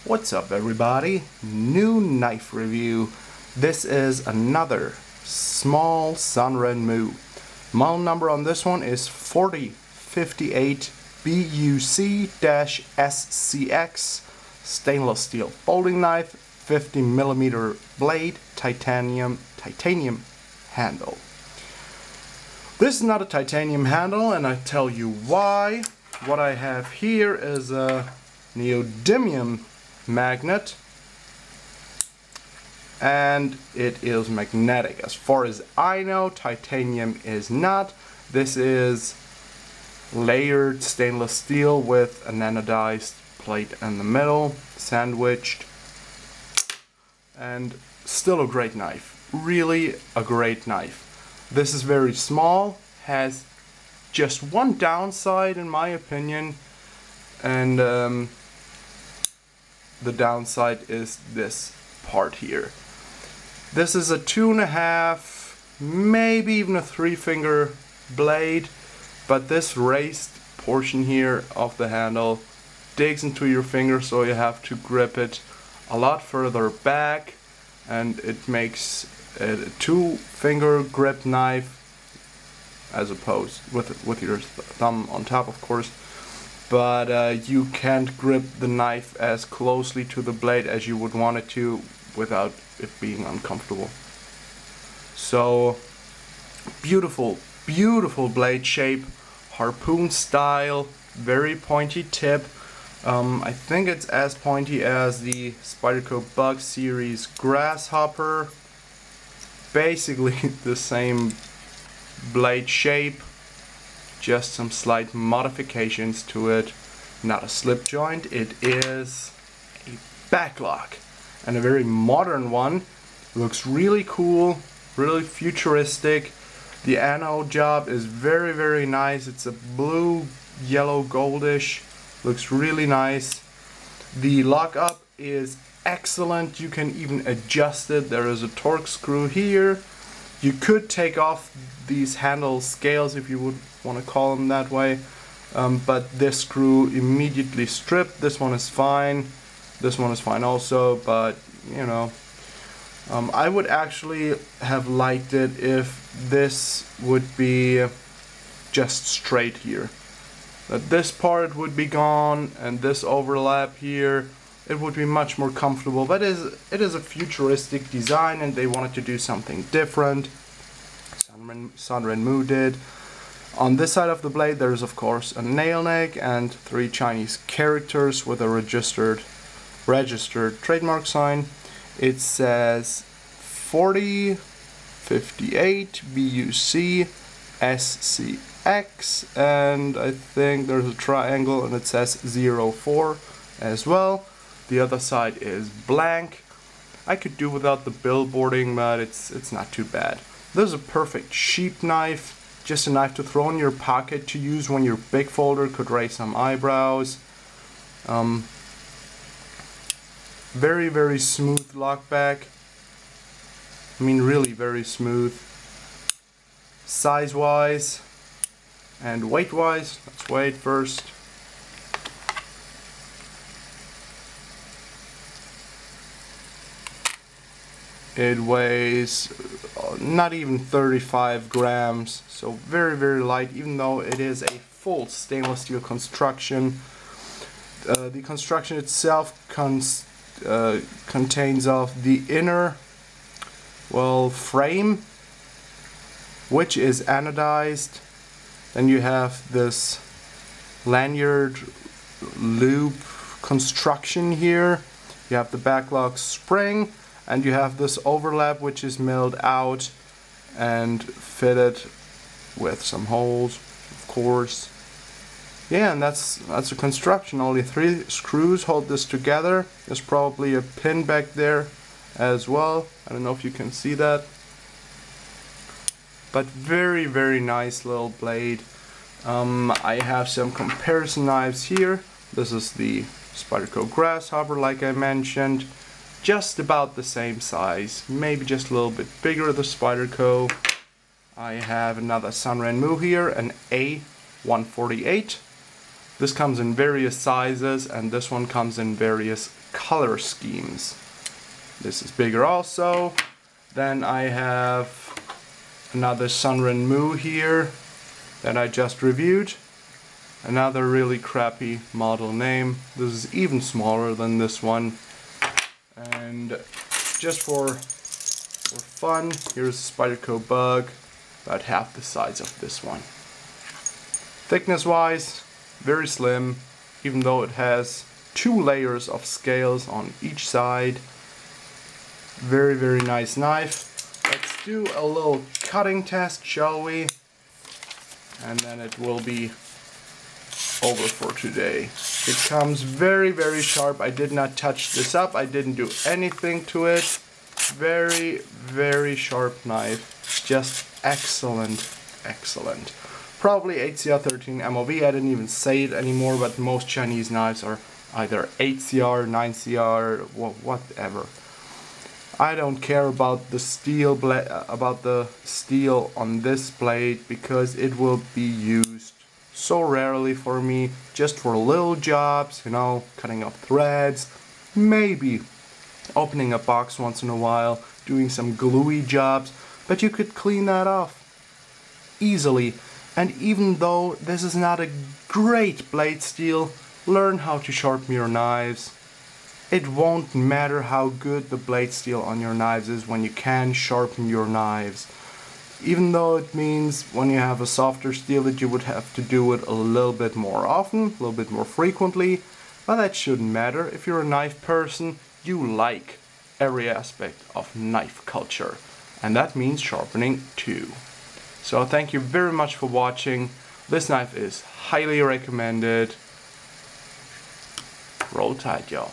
What's up everybody? New knife review. This is another small Sanrenmu. Model number on this one is 4058BUC-SCX. Stainless steel folding knife, 50mm blade, titanium handle. This is not a titanium handle, and I tell you why. What I have here is a neodymium magnet, and it is magnetic. As far as I know, titanium is not. This is layered stainless steel with an anodized plate in the middle, sandwiched, and still a great knife. Really a great knife. This is very small, has just one downside in my opinion, and the downside is this part here. This is a 2.5, maybe even a 3-finger blade, but this raised portion here of the handle digs into your finger, so you have to grip it a lot further back, and it makes a 2-finger grip knife as opposed with your thumb on top, of course. But you can't grip the knife as closely to the blade as you would want it to without it being uncomfortable. So beautiful, beautiful blade shape, harpoon style, very pointy tip. I think it's as pointy as the Spyderco BUC series Grasshopper. Basically the same blade shape, just some slight modifications to it. Not a slip joint, it is a backlock, and a very modern one. Looks really cool, really futuristic. The anode job is very, very nice. It's a blue, yellow, goldish. Looks really nice. The lockup is excellent. You can even adjust it. There is a torque screw here. You could take off these handle scales if you would want to call them that way, but this screw immediately stripped. This one is fine. This one is fine also, but you know, I would actually have liked it if this would be just straight here. That this part would be gone and this overlap here. It would be much more comfortable, but it is a futuristic design and they wanted to do something different. Sanrenmu did. On this side of the blade there is of course a nail neck and 3 Chinese characters with a registered trademark sign. It says 4058BUC-SCX, and I think there's a triangle and it says 04 as well. The other side is blank. I could do without the billboarding, but it's not too bad. This is a perfect sheep knife, just a knife to throw in your pocket to use when your big folder could raise some eyebrows. Very, very smooth lockback. I mean, really very smooth. Size-wise and weight-wise, let's weigh it first. It weighs not even 35 grams, so very, very light, even though it is a full stainless steel construction. The construction itself contains of the inner, well, frame, which is anodized. Then you have this lanyard loop construction here. You have the backlock spring, and you have this overlap which is milled out and fitted with some holes, of course. Yeah, and that's the construction. Only 3 screws hold this together. There's probably a pin back there as well. I don't know if you can see that. But very, very nice little blade. I have some comparison knives here. This is the Spyderco Grasshopper, like I mentioned. Just about the same size, maybe just a little bit bigger, the Spyderco. I have another Sanrenmu here, an A148. This comes in various sizes, and this one comes in various color schemes. This is bigger also. Then I have another Sanrenmu here that I just reviewed. Another really crappy model name. This is even smaller than this one. And just for fun, here's a Spyderco Bug, about half the size of this one. Thickness wise, very slim, even though it has 2 layers of scales on each side. Very, very nice knife. Let's do a little cutting test, shall we? And then it will be over for today. It comes very, very sharp. I did not touch this up. I didn't do anything to it. Very, very sharp knife. Just excellent, excellent. Probably 8CR13 MOV. I didn't even say it anymore, but most Chinese knives are either 8CR, 9CR, whatever. I don't care about the steel on this blade because it will be used so rarely for me, just for little jobs, you know, cutting off threads, maybe opening a box once in a while, doing some gluey jobs, but you could clean that off easily. And even though this is not a great blade steel, learn how to sharpen your knives. It won't matter how good the blade steel on your knives is when you can sharpen your knives. Even though it means when you have a softer steel that you would have to do it a little bit more often, a little bit more frequently, but that shouldn't matter. If you're a knife person, you like every aspect of knife culture, and that means sharpening too. So thank you very much for watching. This knife is highly recommended. Roll Tide, y'all.